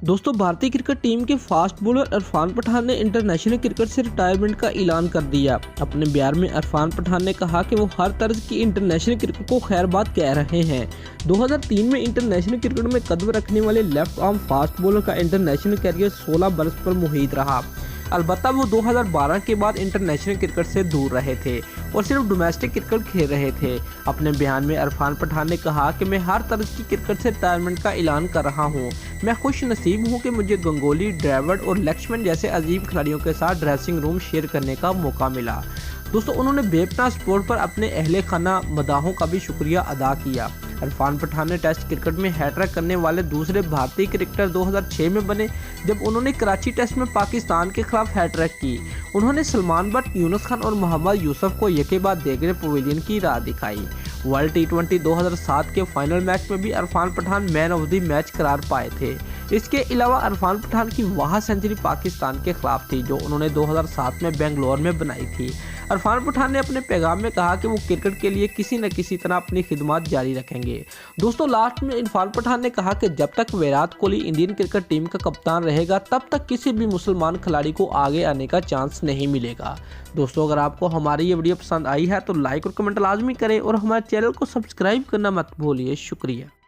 दोस्तों, भारतीय cricket team के फास्ट बॉलर इरफान पठान ने इंटरनेशनल क्रिकेट से रिटायरमेंट का ऐलान कर दिया। अपने बयान में इरफान पठान ने कहा कि वो हर तरह की इंटरनेशनल क्रिकेट को खैरबाद कह रहे हैं। 2003 में इंटरनेशनल क्रिकेट में कदम रखने वाले लेफ्ट आर्म फास्ट बॉलर का इंटरनेशनल करियर 16 बरस पर मुहित रहा। अलबत्ता वो 2012 के बाद इंटरनेशनल क्रिकेट से दूर रहे थे और सिर्फ डोमेस्टिक क्रिकेट खेल रहे थे। अपने बयान में इरफान पठान ने कहा कि मैं हर तरह की क्रिकेट से रिटायरमेंट का ऐलान कर रहा हूं। मैं खुश नसीब हूं कि मुझे गंगोली, ड्रेविड और लक्ष्मण जैसे अजीब खिलाड़ियों के साथ ड्रेसिंग रूम शेयर करने का मौका मिला। दोस्तों, उन्होंने बेपनाह स्पोर्ट पर अपने अहले खाना मदाहों का भी शुक्रिया अदा किया। इरफान पठान ने टेस्ट क्रिकेट में हैट्रिक करने वाले दूसरे भारतीय क्रिकेटर 2006 में बने, जब उन्होंने कराची टेस्ट में पाकिस्तान के खिलाफ हैट्रिक की। उन्होंने सलमान बट, यूनुस खान और मोहम्मद यूसुफ को यके बाद देगरे पवेलियन की राह दिखाई। वर्ल्ड T20 2007 के फाइनल मैच में भी Irfan Pathan man of the match करार पाए थे। इसके अलावा इरफान पठान की वह सेंचुरी पाकिस्तान के खिलाफ थी जो उन्होंने 2007 में बेंगलोर में बनाई थी। इरफान पठान ने अपने पैगाम में कहा कि वो क्रिकेट के लिए किसी न किसी तरह अपनी खिदमत जारी रखेंगे। दोस्तों, लास्ट में इरफान पठान ने कहा कि जब तक Virat Kohli Indian cricket team का कप्तान रहेगा तब तक किसी भी मुसलमान खिलाड़ी को आगे आने का चांस नहीं मिलेगा। दोस्तों, अगर आपको हमारी ये वीडियो पसंद आई है तो लाइक और कमेंट लाजमी करें और हमारे चैनल को सब्सक्राइब करना मत भूलिए। शुक्रिया।